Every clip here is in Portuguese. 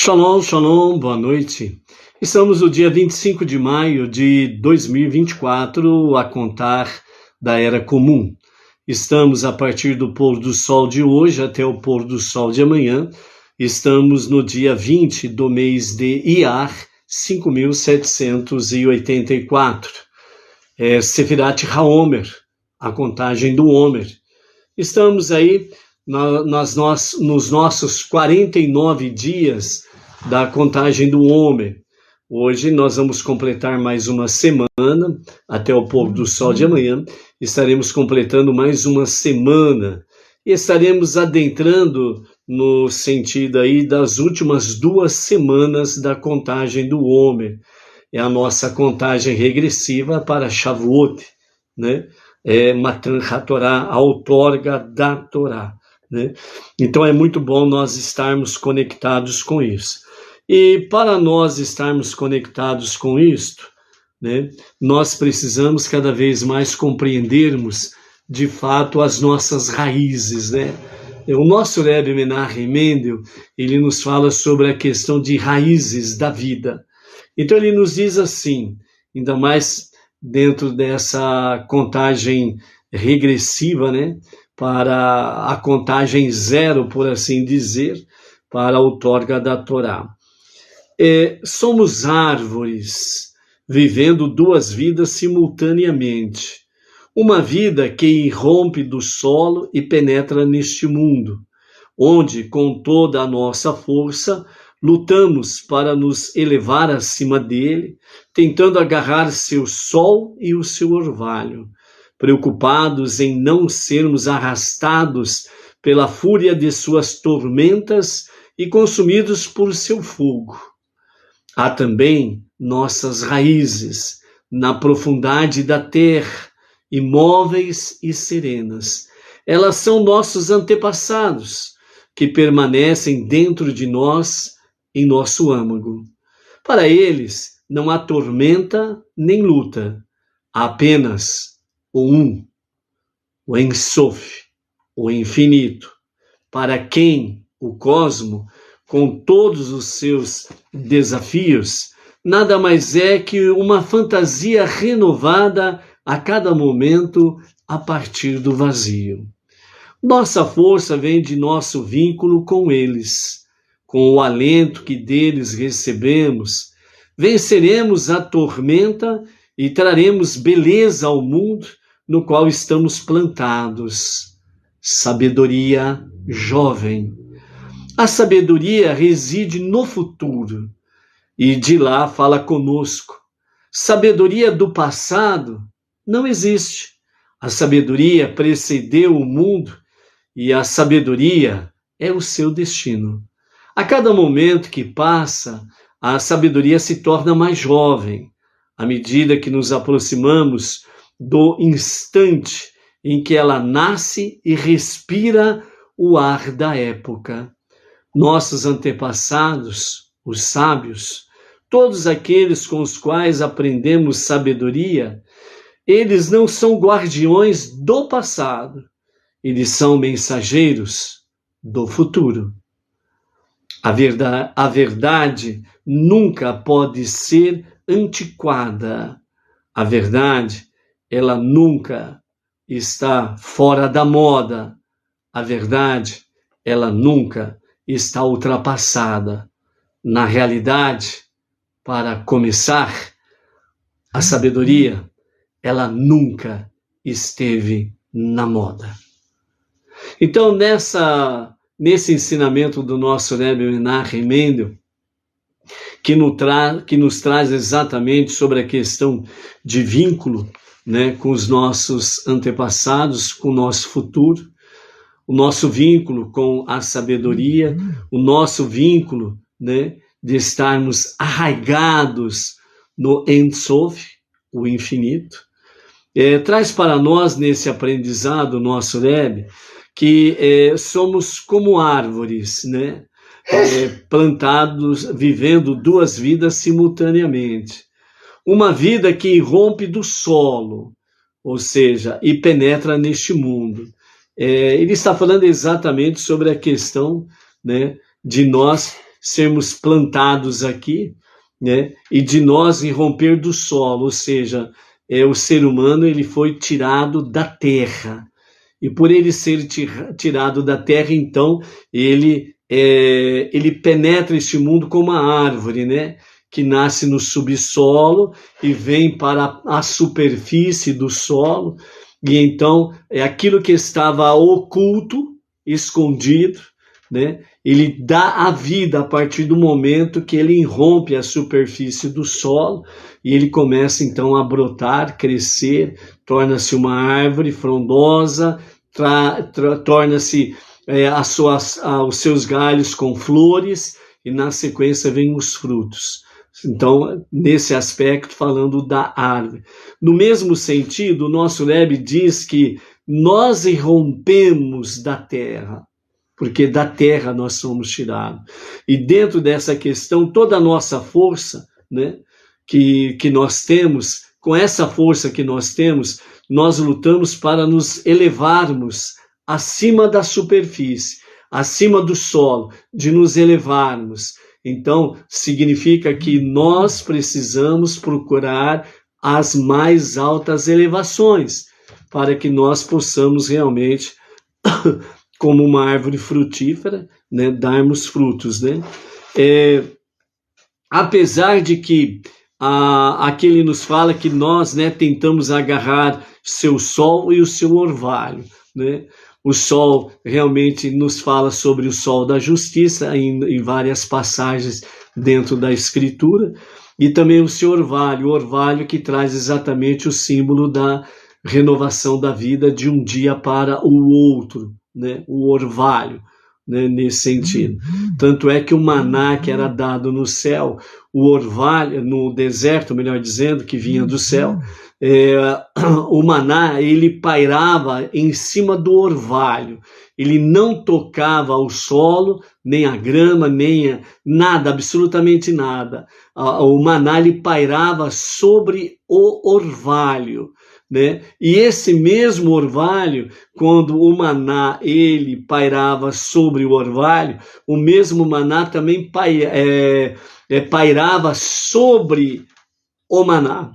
Shalom, shalom, boa noite. Estamos no dia 25 de maio de 2024, a contar da Era Comum. Estamos a partir do pôr do sol de hoje até o pôr do sol de amanhã. Estamos no dia 20 do mês de Iyar, 5.784. Sefirat HaOmer, a contagem do Homer. Estamos aí nos nossos 49 dias da contagem do Homer. Hoje nós vamos completar mais uma semana, até o pôr do sol de amanhã. Estaremos completando mais uma semana e estaremos adentrando no sentido aí das últimas 2 semanas da contagem do Homer. É a nossa contagem regressiva para Shavuot, né? Matan HaTorá, a outorga da Torá, né? Então é muito bom nós estarmos conectados com isso. E para nós estarmos conectados com isto, né, nós precisamos cada vez mais compreendermos de fato as nossas raízes, né? O nosso Rebbe Menachem Mendel, ele nos fala sobre a questão de raízes da vida. Então ele nos diz assim, ainda mais dentro dessa contagem regressiva, né, para a contagem zero, por assim dizer, para a outorga da Torá. Somos árvores vivendo 2 vidas simultaneamente. Uma vida que irrompe do solo e penetra neste mundo, onde, com toda a nossa força, lutamos para nos elevar acima dele, tentando agarrar seu sol e o seu orvalho, preocupados em não sermos arrastados pela fúria de suas tormentas e consumidos por seu fogo. Há também nossas raízes na profundidade da terra, imóveis e serenas. Elas são nossos antepassados, que permanecem dentro de nós, em nosso âmago. Para eles, não há tormenta nem luta, há apenas o Ein Sof, o infinito, para quem o cosmo, com todos os seus desafios, nada mais é que uma fantasia renovada a cada momento a partir do vazio. Nossa força vem de nosso vínculo com eles. Com o alento que deles recebemos, venceremos a tormenta e traremos beleza ao mundo no qual estamos plantados. Sabedoria jovem. A sabedoria reside no futuro e de lá fala conosco. Sabedoria do passado não existe. A sabedoria precedeu o mundo e a sabedoria é o seu destino. A cada momento que passa, a sabedoria se torna mais jovem, à medida que nos aproximamos do instante em que ela nasce e respira o ar da época. Nossos antepassados, os sábios, todos aqueles com os quais aprendemos sabedoria, eles não são guardiões do passado, eles são mensageiros do futuro. A verdade nunca pode ser antiquada. A verdade, ela nunca está fora da moda. A verdade, ela nunca está ultrapassada. Na realidade, para começar, a sabedoria, ela nunca esteve na moda. Então, nesse ensinamento do nosso Rebbe Menachem Mendel, que nos traz exatamente sobre a questão de vínculo, né, com os nossos antepassados, com o nosso futuro, o nosso vínculo com a sabedoria, o nosso vínculo, né, de estarmos arraigados no Ein Sof, o infinito, traz para nós nesse aprendizado nosso Rebbe que somos como árvores, né, plantados, vivendo 2 vidas simultaneamente. Uma vida que irrompe do solo, ou seja, e penetra neste mundo. Ele está falando exatamente sobre a questão, né, de nós sermos plantados aqui, né? E de nós irromper do solo, ou seja, o ser humano ele foi tirado da terra. E por ele ser tirado da terra, então, ele penetra este mundo como uma árvore, né? Que nasce no subsolo e vem para a superfície do solo. E então, aquilo que estava oculto, escondido, né? Ele dá a vida a partir do momento que ele irrompe a superfície do solo e ele começa então a brotar, crescer, torna-se uma árvore frondosa, torna-se os seus galhos com flores e na sequência vem os frutos. Então, nesse aspecto, falando da árvore. No mesmo sentido, o nosso Rebbe diz que nós irrompemos da terra, porque da terra nós somos tirados. E dentro dessa questão, toda a nossa força, né, que nós temos, com essa força que nós temos, nós lutamos para nos elevarmos acima da superfície, acima do solo, de nos elevarmos. Então, significa que nós precisamos procurar as mais altas elevações, para que nós possamos realmente, como uma árvore frutífera, né, darmos frutos, né? Apesar de que aqui ele nos fala que nós, né, tentamos agarrar seu sol e o seu orvalho, né? O sol realmente nos fala sobre o sol da justiça em várias passagens dentro da Escritura, e também o seu orvalho, o orvalho que traz exatamente o símbolo da renovação da vida de um dia para o outro, né? O orvalho, né? Nesse sentido. Tanto é que o maná que era dado no céu, o orvalho, no deserto, melhor dizendo, que vinha do céu, o maná, ele pairava em cima do orvalho, ele não tocava o solo, nem a grama, nem nada, absolutamente nada. O maná, ele pairava sobre o orvalho, né? E esse mesmo orvalho, quando o maná ele pairava sobre o orvalho, o mesmo maná também pairava sobre o maná.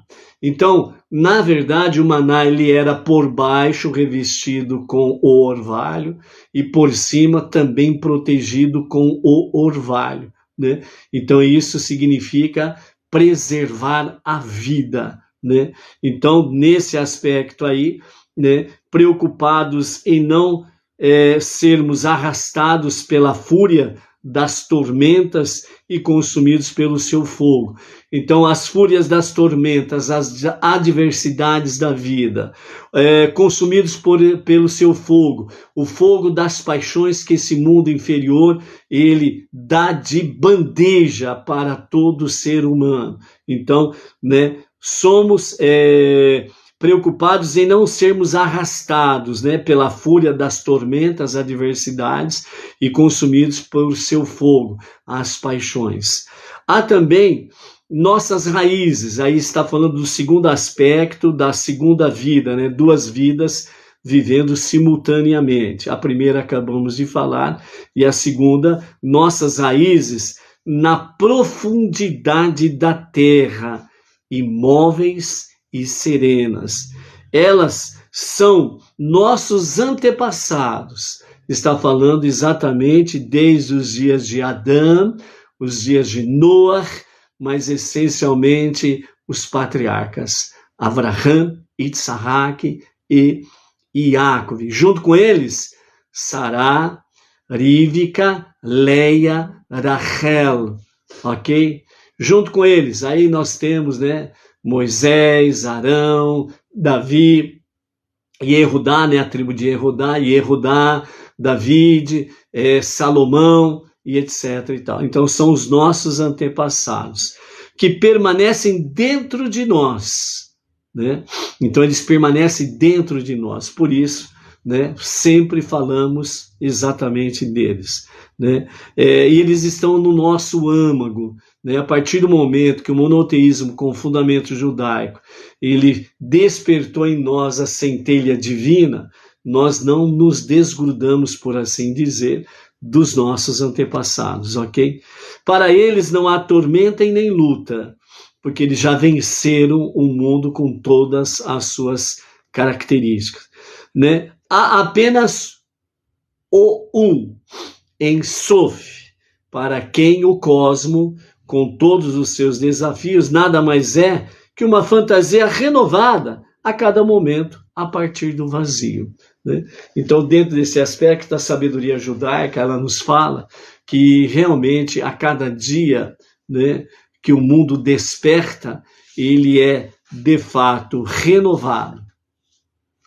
Então, na verdade, o maná ele era por baixo revestido com o orvalho e por cima também protegido com o orvalho, né? Então, isso significa preservar a vida, né? Então, nesse aspecto aí, né, preocupados em não sermos arrastados pela fúria das tormentas e consumidos pelo seu fogo. Então, as fúrias das tormentas, as adversidades da vida, consumidos pelo seu fogo, o fogo das paixões que esse mundo inferior, ele dá de bandeja para todo ser humano. Então, né, somos preocupados em não sermos arrastados, né, pela fúria das tormentas, adversidades e consumidos por seu fogo, as paixões. Há também nossas raízes, aí está falando do segundo aspecto da segunda vida, né, duas vidas vivendo simultaneamente. A primeira acabamos de falar e a segunda, nossas raízes na profundidade da terra, imóveis e serenas. Elas são nossos antepassados. Está falando exatamente desde os dias de Adão, os dias de Noé, mas essencialmente os patriarcas, Abraham, Isaac e Jacob. Junto com eles, Sará, Rivka, Leia, Rachel, ok? Junto com eles, aí nós temos, né, Moisés, Arão, Davi, Yehudá, né, a tribo de Yehudá, David, Salomão e etc. e tal. Então são os nossos antepassados que permanecem dentro de nós, né? Então eles permanecem dentro de nós. Por isso, né, sempre falamos exatamente deles, né? E eles estão no nosso âmago, né? A partir do momento que o monoteísmo com fundamento judaico ele despertou em nós a centelha divina, nós não nos desgrudamos, por assim dizer, dos nossos antepassados, ok? Para eles não há tormenta e nem luta, porque eles já venceram o mundo com todas as suas características, né? Há apenas o um, Ein Sof, para quem o cosmo, com todos os seus desafios, nada mais é que uma fantasia renovada a cada momento a partir do vazio, né? Então, dentro desse aspecto da sabedoria judaica, ela nos fala que realmente a cada dia, né, que o mundo desperta, ele é de fato renovado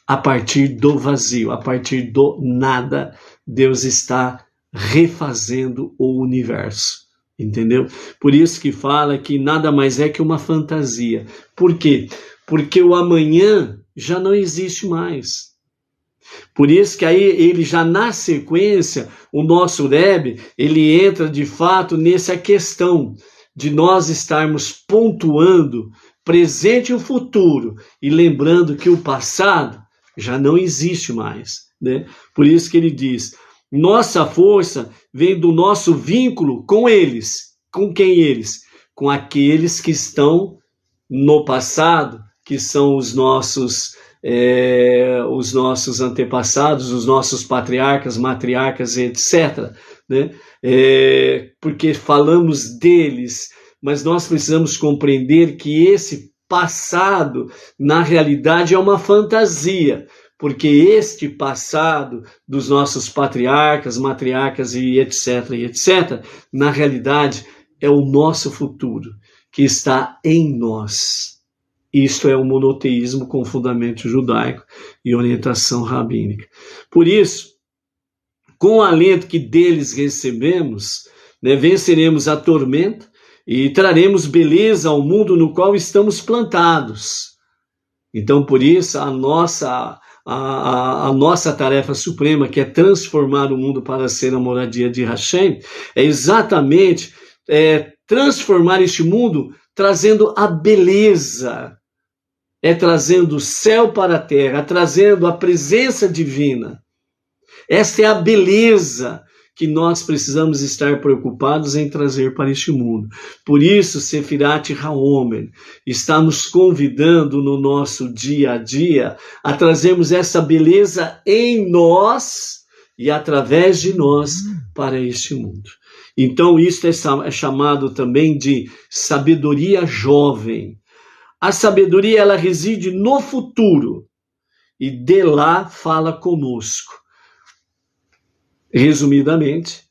a partir do vazio, a partir do nada. Deus está refazendo o universo, entendeu? Por isso que fala que nada mais é que uma fantasia. Por quê? Porque o amanhã já não existe mais. Por isso que aí ele já na sequência, o nosso Rebbe, ele entra de fato nessa questão de nós estarmos pontuando presente e o futuro e lembrando que o passado já não existe mais, né? Por isso que ele diz, nossa força vem do nosso vínculo com eles. Com quem eles? Com aqueles que estão no passado, que são os nossos antepassados, os nossos patriarcas, matriarcas, etc., né? Porque falamos deles, mas nós precisamos compreender que esse passado, na realidade, é uma fantasia, porque este passado dos nossos patriarcas, matriarcas e etc., na realidade, é o nosso futuro, que está em nós. Isto é o monoteísmo com fundamento judaico e orientação rabínica. Por isso, com o alento que deles recebemos, né, venceremos a tormenta e traremos beleza ao mundo no qual estamos plantados. Então, por isso, a nossa tarefa suprema, que é transformar o mundo para ser a moradia de Hashem, é exatamente transformar este mundo trazendo a beleza, trazendo o céu para a terra, trazendo a presença divina. Esta é a beleza que nós precisamos estar preocupados em trazer para este mundo. Por isso, Sefirat HaOmer está nos convidando no nosso dia a dia a trazermos essa beleza em nós e através de nós para este mundo. Então, isso é chamado também de sabedoria jovem. A sabedoria, ela reside no futuro e de lá fala conosco. Resumidamente,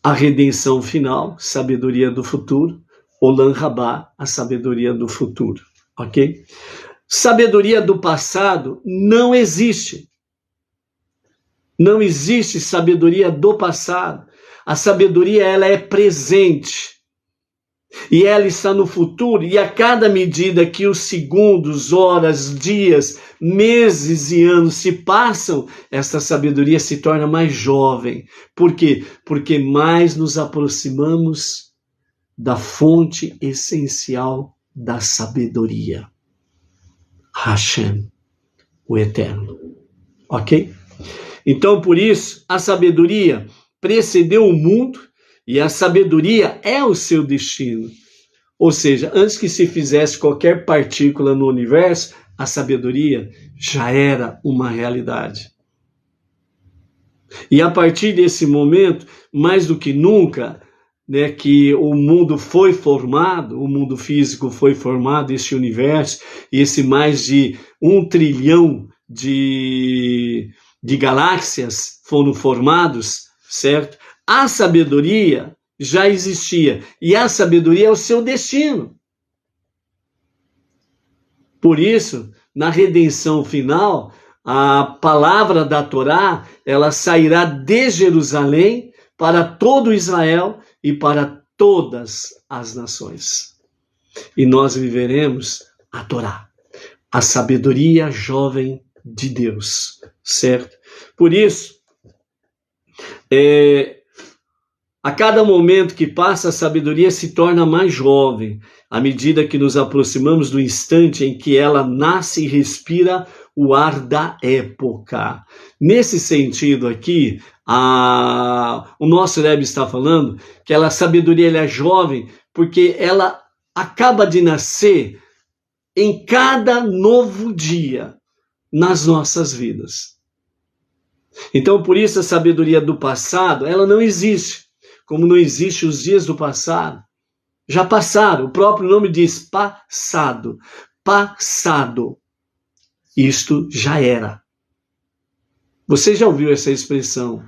a redenção final, sabedoria do futuro, Olam Rabá, a sabedoria do futuro, ok? Sabedoria do passado não existe. Não existe sabedoria do passado. A sabedoria, ela é presente. E ela está no futuro, e a cada medida que os segundos, horas, dias, meses e anos se passam, essa sabedoria se torna mais jovem. Por quê? Porque mais nos aproximamos da fonte essencial da sabedoria. Hashem, o Eterno. Ok? Então, por isso, a sabedoria precedeu o mundo, e a sabedoria é o seu destino. Ou seja, antes que se fizesse qualquer partícula no universo, a sabedoria já era uma realidade. E a partir desse momento, mais do que nunca, né, que o mundo foi formado, o mundo físico foi formado, este universo, e esse mais de 1 trilhão de galáxias foram formados, certo? A sabedoria já existia, e a sabedoria é o seu destino. Por isso, na redenção final, a palavra da Torá, ela sairá de Jerusalém para todo Israel e para todas as nações. E nós viveremos a Torá, a sabedoria jovem de Deus, certo? Por isso, a cada momento que passa, a sabedoria se torna mais jovem, à medida que nos aproximamos do instante em que ela nasce e respira o ar da época. Nesse sentido aqui, O nosso Rebbe está falando que a sabedoria ela é jovem porque ela acaba de nascer em cada novo dia nas nossas vidas. Então, por isso, a sabedoria do passado, ela não existe. Como não existe os dias do passado. Já passaram. O próprio nome diz passado. Passado. Isto já era. Você já ouviu essa expressão?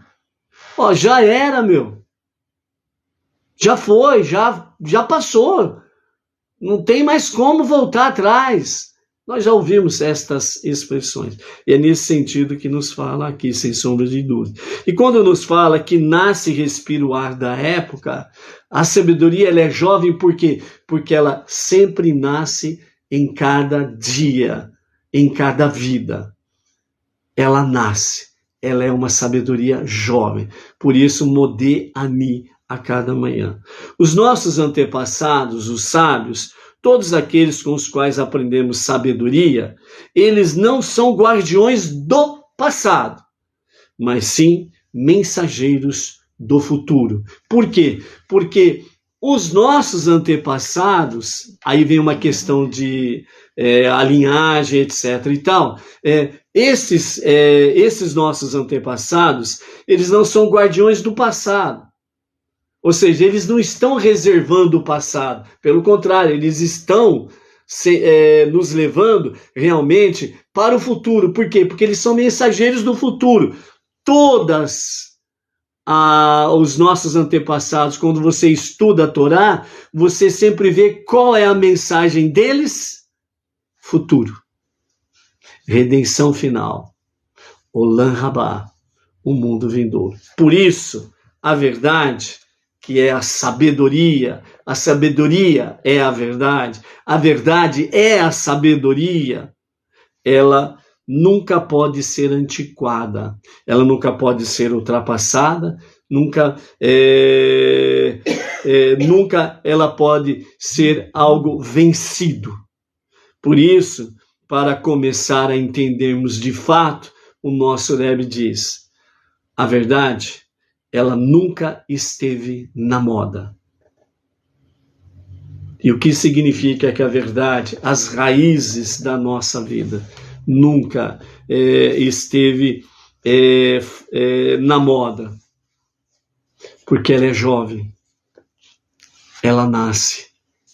Ó, já era, meu. Já foi, já passou. Não tem mais como voltar atrás. Nós já ouvimos estas expressões. E é nesse sentido que nos fala aqui, sem sombra de dúvida. E quando nos fala que nasce e respira o ar da época, a sabedoria ela é jovem por quê? Porque ela sempre nasce em cada dia, em cada vida. Ela nasce. Ela é uma sabedoria jovem. Por isso, modé ani a cada manhã. Os nossos antepassados, os sábios, todos aqueles com os quais aprendemos sabedoria, eles não são guardiões do passado, mas sim mensageiros do futuro. Por quê? Porque os nossos antepassados, aí vem uma questão de a linhagem, etc. e tal, esses nossos antepassados, eles não são guardiões do passado. Ou seja, eles não estão reservando o passado. Pelo contrário, eles estão nos levando realmente para o futuro. Por quê? Porque eles são mensageiros do futuro. Os nossos antepassados, quando você estuda a Torá, você sempre vê qual é a mensagem deles? Futuro. Redenção final. Olam Rabá. O mundo vindouro. Por isso, a verdade, que é a sabedoria é a verdade é a sabedoria, ela nunca pode ser antiquada, ela nunca pode ser ultrapassada, nunca ela pode ser algo vencido. Por isso, para começar a entendermos de fato, o nosso Rebbe diz, a verdade, ela nunca esteve na moda. E o que significa que a verdade, as raízes da nossa vida, nunca esteve na moda. Porque ela é jovem. Ela nasce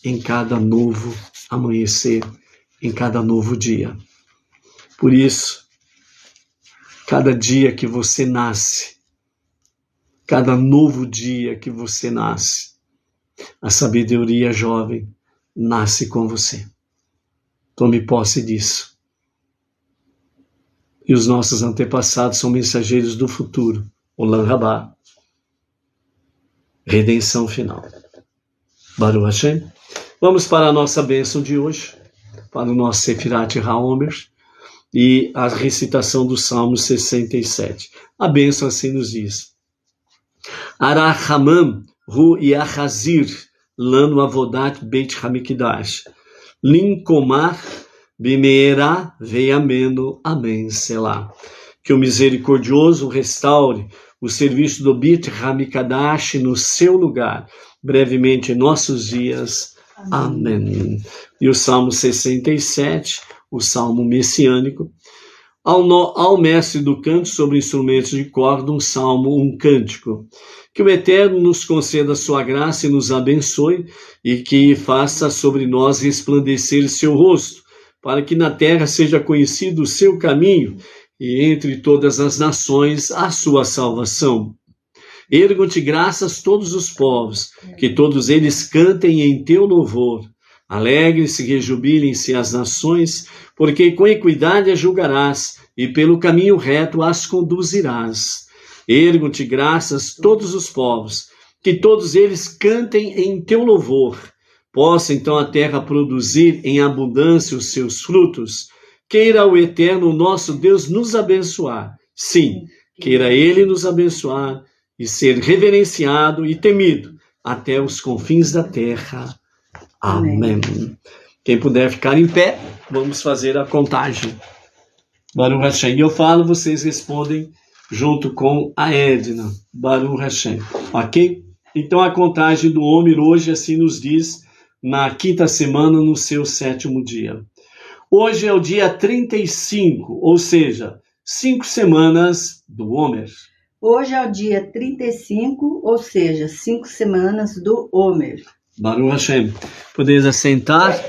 em cada novo amanhecer, em cada novo dia. Por isso, cada dia que você nasce, cada novo dia que você nasce, a sabedoria jovem nasce com você. Tome posse disso. E os nossos antepassados são mensageiros do futuro. Olam Rabá. Redenção final. Baruch Hashem. Vamos para a nossa bênção de hoje, para o nosso Sefirat HaOmer e a recitação do Salmo 67. A bênção assim nos diz. Arahamam hu yachazir lanu avodat beit hamikdash linkomar bimeera veiameno amém selah. Que o misericordioso restaure o serviço do Beit Hamikdash no seu lugar, brevemente em nossos dias. Amém. E o Salmo 67, o Salmo messiânico, ao mestre do canto sobre instrumentos de corda, um salmo, um cântico. Que o Eterno nos conceda sua graça e nos abençoe, e que faça sobre nós resplandecer seu rosto, para que na terra seja conhecido o seu caminho, e entre todas as nações a sua salvação. Ergam-te graças todos os povos, que todos eles cantem em teu louvor. Alegrem-se e rejubilem-se as nações, porque com equidade as julgarás, e pelo caminho reto as conduzirás. Ergam-te graças todos os povos, que todos eles cantem em teu louvor. Possa então a terra produzir em abundância os seus frutos. Queira o Eterno, nosso Deus, nos abençoar. Sim, queira Ele nos abençoar e ser reverenciado e temido até os confins da terra. Amém. Quem puder ficar em pé, vamos fazer a contagem. Baruch Hashem. Eu falo, vocês respondem junto com a Edna, Baruch Hashem, ok? Então a contagem do Homer hoje assim nos diz, na quinta semana, no seu 7º dia. Hoje é o dia 35, ou seja, 5 semanas do Homer. Hoje é o dia 35, ou seja, 5 semanas do Homer. Baruch Hashem. Podeis assentar?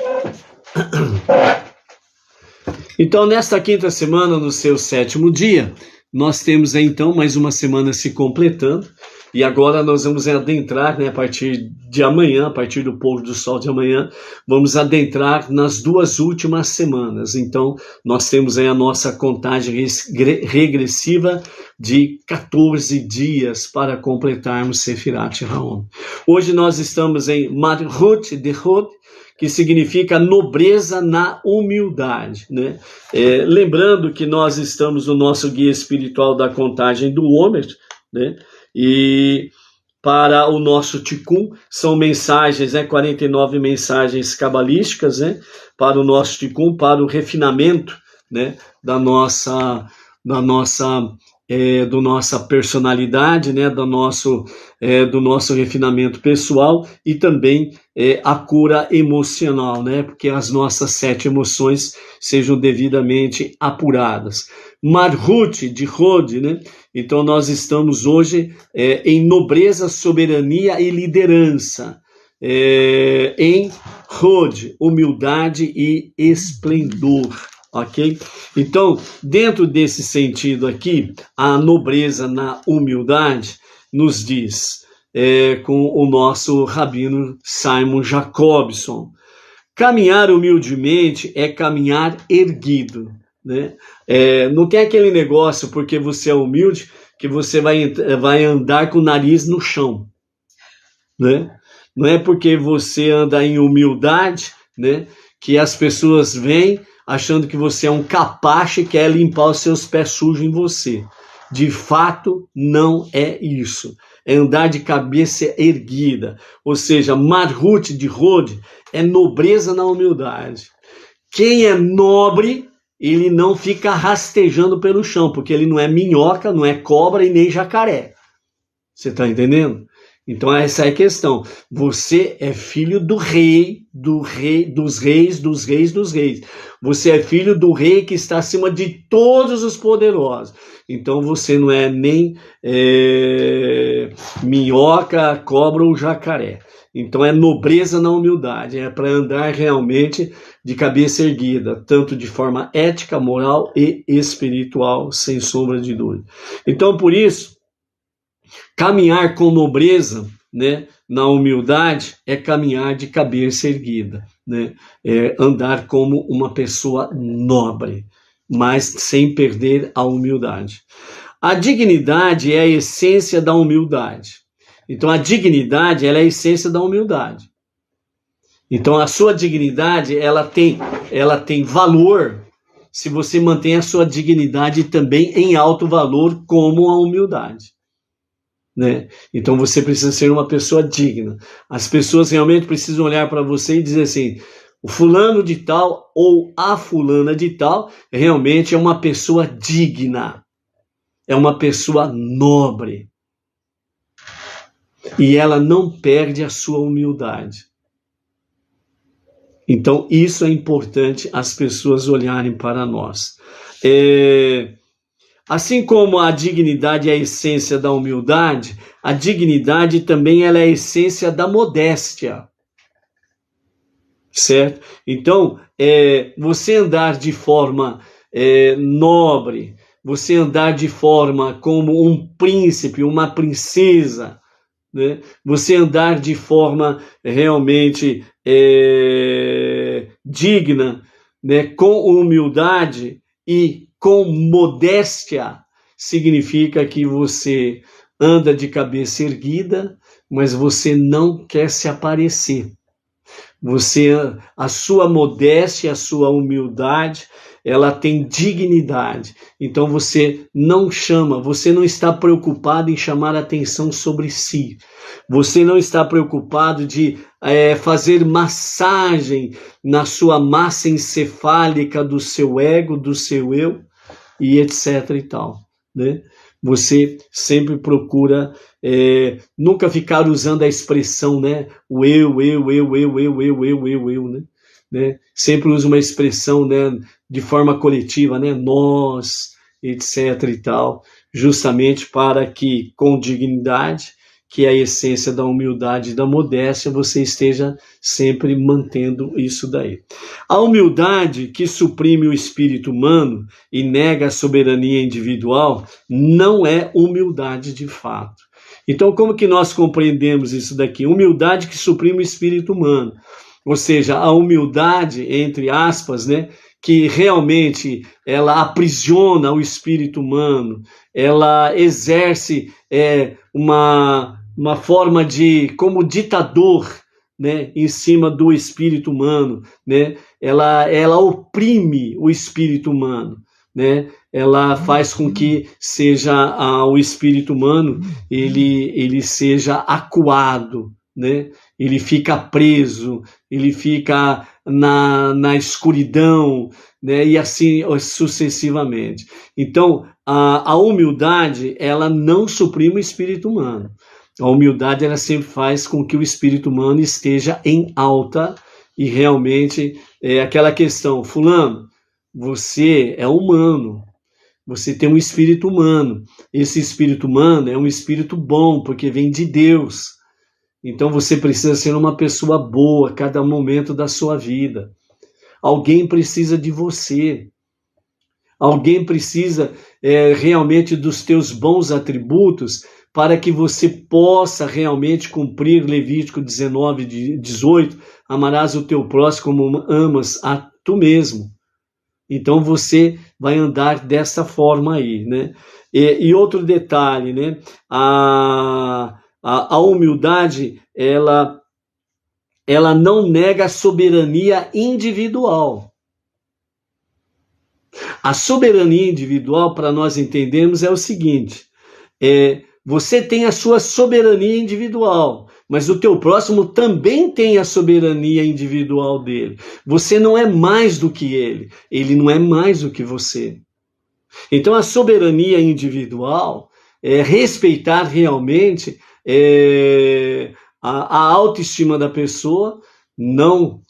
Então, nesta quinta semana, no seu 7º dia, nós temos então mais uma semana se completando. E agora nós vamos adentrar, né, a partir de amanhã, a partir do pôr do sol de amanhã, vamos adentrar nas 2 últimas semanas. Então, nós temos aí a nossa contagem regressiva de 14 dias para completarmos Sefirat Haom. Hoje nós estamos em Malchut Dehod, que significa nobreza na humildade, né? Lembrando que nós estamos no nosso guia espiritual da contagem do Homer, né? E para o nosso Tikkun, são mensagens, 49 mensagens cabalísticas, né, para o nosso Tikkun, para o refinamento, né, da nossa personalidade, né, do nosso refinamento pessoal e também a cura emocional, né, porque as nossas 7 emoções sejam devidamente apuradas. Malchut de Hod, né? Então nós estamos hoje em nobreza, soberania e liderança, em Hod, humildade e esplendor, ok? Então, dentro desse sentido aqui, a nobreza na humildade nos diz, com o nosso rabino Simon Jacobson, caminhar humildemente é caminhar erguido, né? Não tem aquele negócio, porque você é humilde, que você vai andar com o nariz no chão, né? Não é porque você anda em humildade, né, que as pessoas vêm achando que você é um capacho e quer limpar os seus pés sujos em você. De fato, não é isso. É andar de cabeça erguida. Ou seja, Malchut de Hod é nobreza na humildade. Quem é nobre, ele não fica rastejando pelo chão, porque ele não é minhoca, não é cobra e nem jacaré. Você está entendendo? Então essa é a questão. Você é filho do rei, dos reis. Você é filho do rei que está acima de todos os poderosos. Então você não é nem minhoca, cobra ou jacaré. Então é nobreza na humildade, é para andar realmente de cabeça erguida, tanto de forma ética, moral e espiritual, sem sombra de dúvida. Então por isso, caminhar com nobreza, né, na humildade é caminhar de cabeça erguida, né, é andar como uma pessoa nobre, mas sem perder a humildade. A dignidade é a essência da humildade. Então a dignidade ela é a essência da humildade. Então a sua dignidade ela tem valor se você mantém a sua dignidade também em alto valor como a humildade. Né? Então você precisa ser uma pessoa digna. As pessoas realmente precisam olhar para você e dizer assim, o fulano de tal ou a fulana de tal realmente é uma pessoa digna, é uma pessoa nobre e ela não perde a sua humildade. Então isso é importante as pessoas olharem para nós. Assim como a dignidade é a essência da humildade, a dignidade também ela é a essência da modéstia. Certo? Então, você andar de forma nobre, você andar de forma como um príncipe, uma princesa, né? Você andar de forma realmente digna, né? Com humildade e com modéstia, significa que você anda de cabeça erguida, mas você não quer se aparecer. A sua modéstia, a sua humildade, ela tem dignidade. Então você não está preocupado em chamar atenção sobre si. Você não está preocupado de fazer massagem na sua massa encefálica do seu ego, do seu eu, e etc e tal, né? você sempre procura nunca ficar usando a expressão, né? O eu, né? Sempre usa uma expressão, né, de forma coletiva, né? Nós, etc. e tal, justamente para que, com dignidade, que é a essência da humildade e da modéstia, você esteja sempre mantendo isso daí. A humildade que suprime o espírito humano e nega a soberania individual não é humildade de fato. Então, como que nós compreendemos isso daqui? Humildade que suprime o espírito humano. Ou seja, a humildade, entre aspas, né, que realmente ela aprisiona o espírito humano, ela exerce uma forma de, como ditador, né, em cima do espírito humano, né, ela oprime o espírito humano, né, ela faz com que seja o espírito humano, ele seja acuado, né, ele fica preso, ele fica na escuridão, né, e assim sucessivamente. Então, a humildade, ela não suprime o espírito humano. A humildade, ela sempre faz com que o espírito humano esteja em alta e realmente aquela questão, fulano, você é humano, você tem um espírito humano. Esse espírito humano é um espírito bom, porque vem de Deus. Então você precisa ser uma pessoa boa a cada momento da sua vida. Alguém precisa de você. Alguém precisa realmente dos teus bons atributos para que você possa realmente cumprir Levítico 19, 18, amarás o teu próximo como amas a tu mesmo. Então você vai andar dessa forma aí, né? E outro detalhe, né? A humildade, ela não nega a soberania individual. A soberania individual, para nós entendermos, é o seguinte, você tem a sua soberania individual, mas o teu próximo também tem a soberania individual dele. Você não é mais do que ele não é mais do que você. Então a soberania individual é respeitar realmente a autoestima da pessoa, não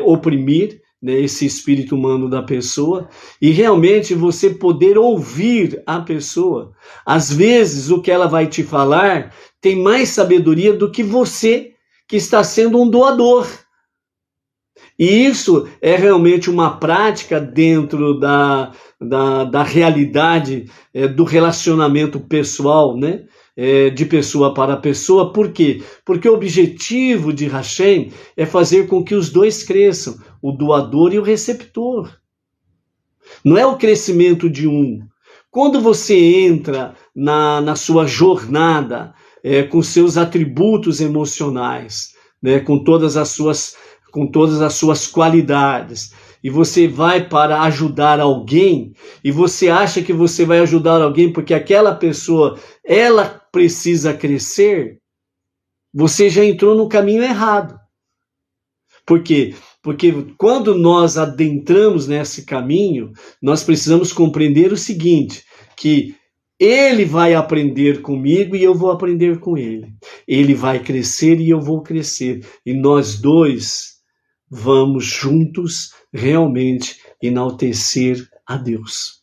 oprimir, né, esse espírito humano da pessoa, e realmente você poder ouvir a pessoa. Às vezes o que ela vai te falar tem mais sabedoria do que você, que está sendo um doador. E isso é realmente uma prática dentro da realidade do relacionamento pessoal, né? De pessoa para pessoa. Por quê? Porque o objetivo de Hashem é fazer com que os dois cresçam, o doador e o receptor. Não é o crescimento de um. Quando você entra na sua jornada com seus atributos emocionais, né, com todas as suas qualidades, e você vai para ajudar alguém, e você acha que você vai ajudar alguém porque aquela pessoa, ela precisa crescer, você já entrou no caminho errado. Por quê? Porque quando nós adentramos nesse caminho, nós precisamos compreender o seguinte, que ele vai aprender comigo e eu vou aprender com ele. Ele vai crescer e eu vou crescer. E nós dois vamos juntos realmente enaltecer a Deus.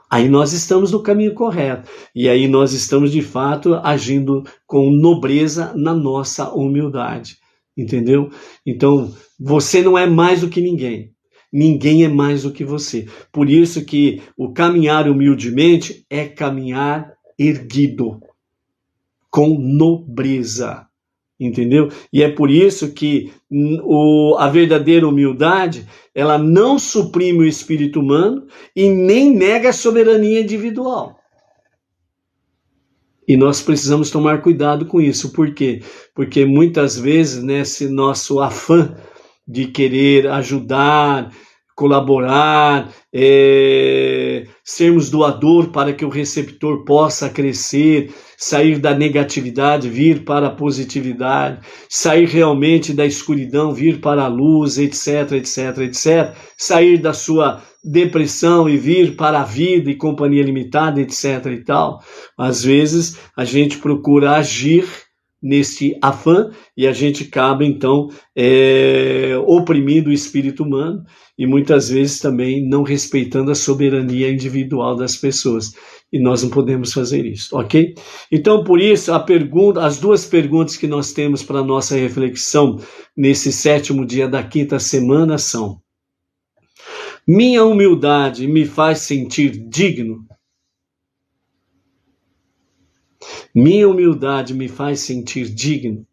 Aí nós estamos no caminho correto. E aí nós estamos, de fato, agindo com nobreza na nossa humildade. Entendeu? Então, você não é mais do que ninguém. Ninguém é mais do que você. Por isso que o caminhar humildemente é caminhar erguido, com nobreza. Entendeu? E é por isso que a verdadeira humildade, ela não suprime o espírito humano e nem nega a soberania individual. E nós precisamos tomar cuidado com isso. Por quê? Porque muitas vezes, nesse nosso afã de querer ajudar, colaborar, sermos doador para que o receptor possa crescer, sair da negatividade, vir para a positividade, sair realmente da escuridão, vir para a luz, etc, etc, etc, sair da sua depressão e vir para a vida e companhia limitada, etc e tal. Às vezes a gente procura agir nesse afã e a gente acaba então oprimindo o espírito humano e muitas vezes também não respeitando a soberania individual das pessoas. E nós não podemos fazer isso, ok? Então, por isso, as duas perguntas que nós temos para a nossa reflexão nesse 7º dia da 5ª semana são: minha humildade me faz sentir digno? Minha humildade me faz sentir digno?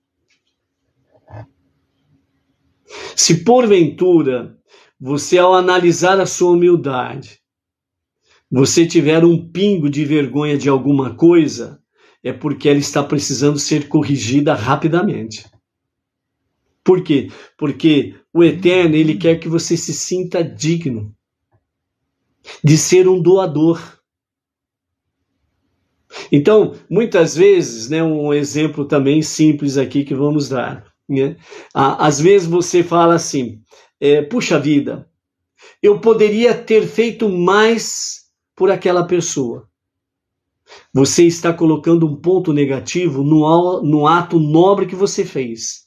Se porventura você, ao analisar a sua humildade, você tiver um pingo de vergonha de alguma coisa, é porque ela está precisando ser corrigida rapidamente. Por quê? Porque o Eterno, ele quer que você se sinta digno de ser um doador. Então, muitas vezes, né, um exemplo também simples aqui que vamos dar, né? Às vezes você fala assim, puxa vida, eu poderia ter feito mais por aquela pessoa. Você está colocando um ponto negativo no ato nobre que você fez.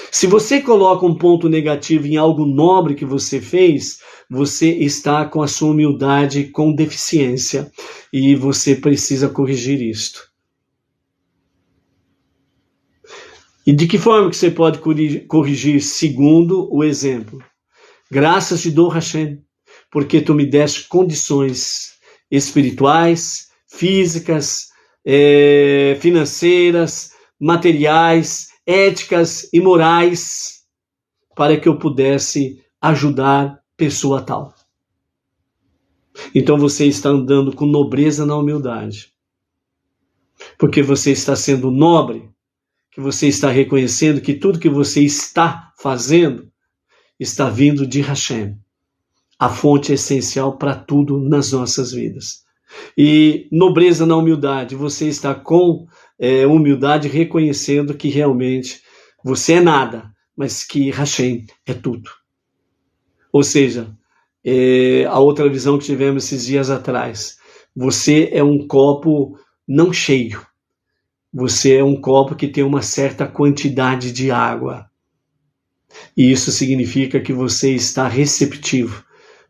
Se você coloca um ponto negativo em algo nobre que você fez, você está com a sua humildade com deficiência e você precisa corrigir isto. E de que forma que você pode corrigir? Segundo o exemplo. Graças te dou, Hashem, porque tu me deste condições espirituais, físicas, financeiras, materiais, éticas e morais, para que eu pudesse ajudar pessoa tal. Então você está andando com nobreza na humildade. Porque você está sendo nobre, que você está reconhecendo que tudo que você está fazendo está vindo de Hashem, a fonte essencial para tudo nas nossas vidas. E nobreza na humildade, você está com humildade reconhecendo que realmente você é nada, mas que Hashem é tudo. Ou seja, a outra visão que tivemos esses dias atrás, você é um copo não cheio, você é um copo que tem uma certa quantidade de água. E isso significa que você está receptivo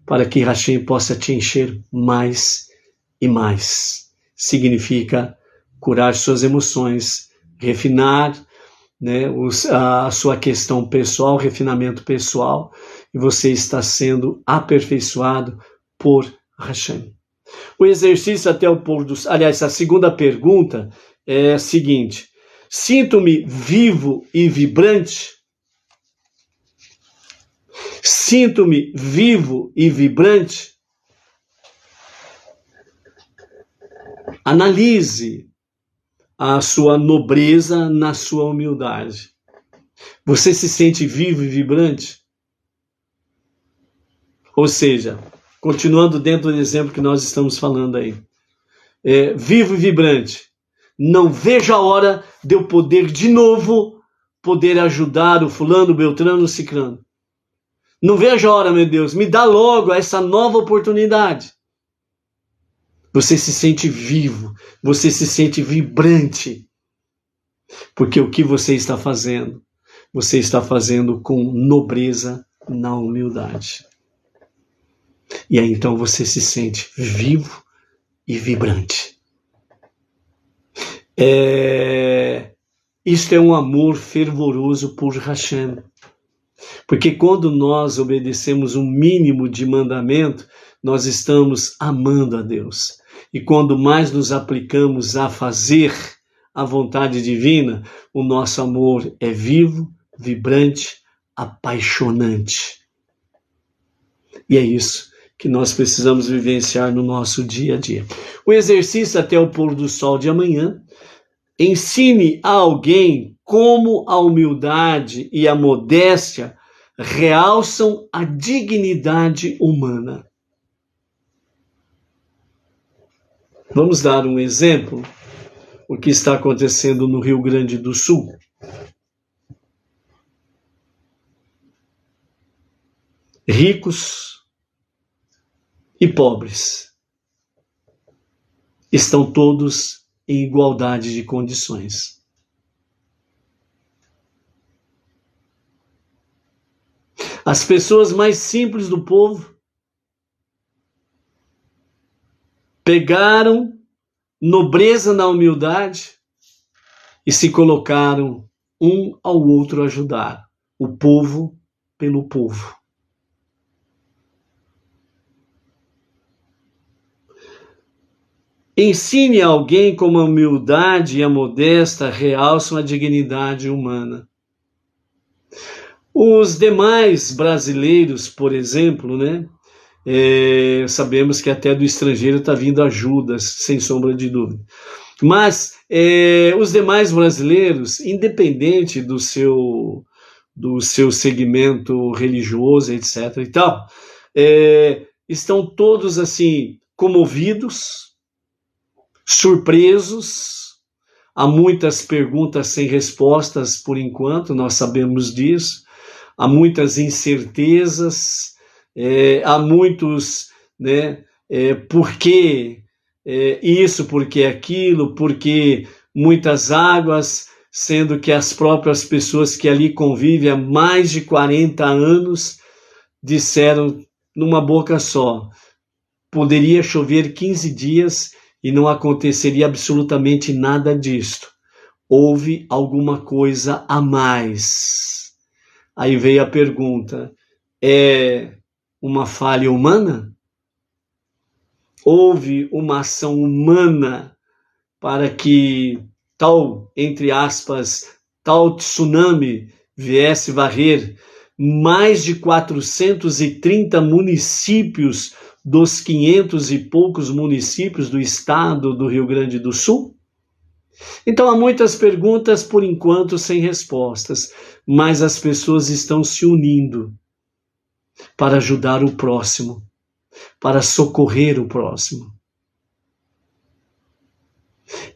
para que Hashem possa te encher mais e mais. Significa curar suas emoções, refinar, né, a sua questão pessoal, refinamento pessoal, e você está sendo aperfeiçoado por Hashem. O exercício até o pôr do sol. Aliás, a segunda pergunta é a seguinte: sinto-me vivo e vibrante? Sinto-me vivo e vibrante? Analise a sua nobreza na sua humildade. Você se sente vivo e vibrante? Ou seja, continuando dentro do exemplo que nós estamos falando aí. Vivo e vibrante. Não vejo a hora de eu poder de novo poder ajudar o fulano, o beltrano, o cicrano. Não vejo a hora, meu Deus, me dá logo essa nova oportunidade. Você se sente vivo, você se sente vibrante. Porque o que você está fazendo? Você está fazendo com nobreza na humildade. E aí então você se sente vivo e vibrante. Isto é um amor fervoroso por Hashem. Porque quando nós obedecemos um mínimo de mandamento, nós estamos amando a Deus. E quando mais nos aplicamos a fazer a vontade divina, o nosso amor é vivo, vibrante, apaixonante. E é isso que nós precisamos vivenciar no nosso dia a dia. O exercício até o pôr do sol de amanhã: ensine a alguém como a humildade e a modéstia realçam a dignidade humana. Vamos dar um exemplo, o que está acontecendo no Rio Grande do Sul. Ricos e pobres estão todos em igualdade de condições. As pessoas mais simples do povo pegaram nobreza na humildade e se colocaram um ao outro a ajudar, o povo pelo povo. Ensine a alguém como a humildade e a modéstia realçam a dignidade humana. Os demais brasileiros, por exemplo, né? Sabemos que até do estrangeiro está vindo ajudas, sem sombra de dúvida. Mas os demais brasileiros, independente do seu segmento religioso, etc. e tal, estão todos assim comovidos, surpresos. Há muitas perguntas sem respostas por enquanto, nós sabemos disso. Há muitas incertezas, há muitos, né, por que isso, por que aquilo, por que muitas águas, sendo que as próprias pessoas que ali convivem há mais de 40 anos disseram numa boca só, poderia chover 15 dias e não aconteceria absolutamente nada disto. Houve alguma coisa a mais. Aí veio a pergunta, é uma falha humana? Houve uma ação humana para que tal, entre aspas, tal tsunami viesse varrer mais de 430 municípios dos 500 e poucos municípios do estado do Rio Grande do Sul? Então há muitas perguntas por enquanto sem respostas, mas as pessoas estão se unindo para ajudar o próximo, para socorrer o próximo.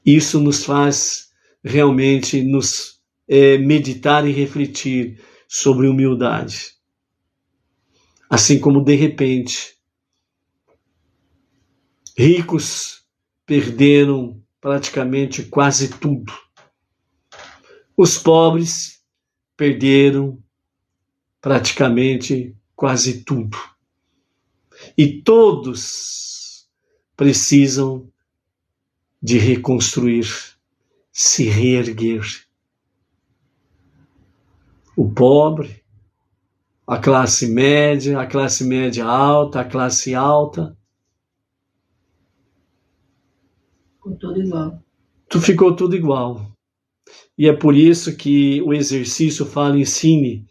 Isso nos faz realmente nos meditar e refletir sobre humildade. Assim como de repente ricos perderam praticamente quase tudo. Os pobres perderam praticamente quase tudo. E todos precisam de reconstruir, se reerguer. O pobre, a classe média alta, a classe alta. Ficou tudo igual. Ficou tudo igual. E é por isso que o exercício fala, ensine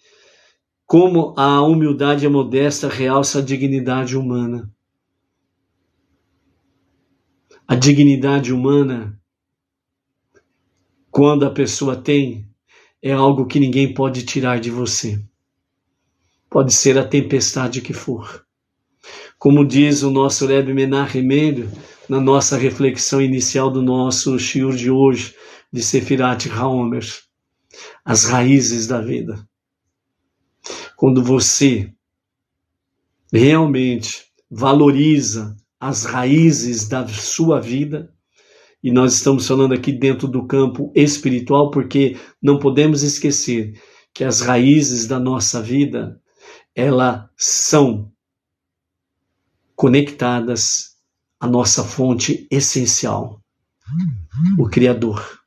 como a humildade e a modéstia realça a dignidade humana. A dignidade humana, quando a pessoa tem, é algo que ninguém pode tirar de você. Pode ser a tempestade que for. Como diz o nosso Rebbe Menachem Mendel, na nossa reflexão inicial do nosso shiur de hoje, de Sefirat HaOmer, as raízes da vida. Quando você realmente valoriza as raízes da sua vida, e nós estamos falando aqui dentro do campo espiritual, porque não podemos esquecer que as raízes da nossa vida, elas são conectadas à nossa fonte essencial, o Criador,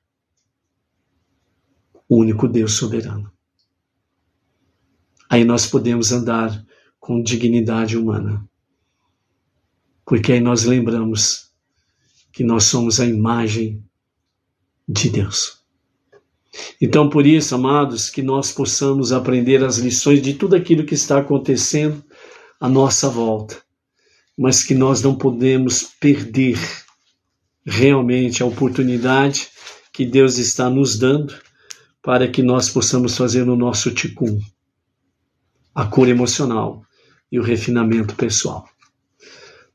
o único Deus soberano. Aí nós podemos andar com dignidade humana, porque aí nós lembramos que nós somos a imagem de Deus. Então, por isso, amados, que nós possamos aprender as lições de tudo aquilo que está acontecendo à nossa volta, mas que nós não podemos perder realmente a oportunidade que Deus está nos dando para que nós possamos fazer o nosso tikkun, a cura emocional e o refinamento pessoal.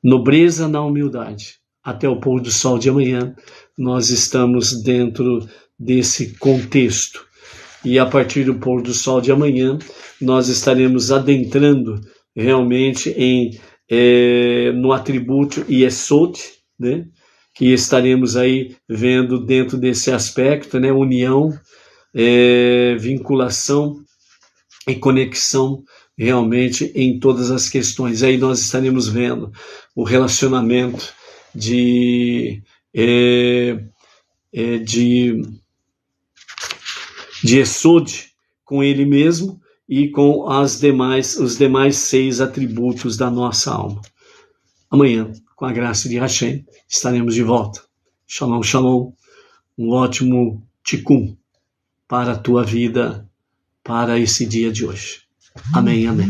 Nobreza na humildade, até o pôr do sol de amanhã, nós estamos dentro desse contexto. E a partir do pôr do sol de amanhã, nós estaremos adentrando realmente no atributo Yesod, né? Que estaremos aí vendo dentro desse aspecto, né? União, vinculação e conexão realmente em todas as questões. Aí nós estaremos vendo o relacionamento de Yesod com ele mesmo e com os demais 6 atributos da nossa alma. Amanhã, com a graça de Hashem, estaremos de volta. Shalom, shalom. Um ótimo tikkun para a tua vida, para esse dia de hoje. Amém, amém.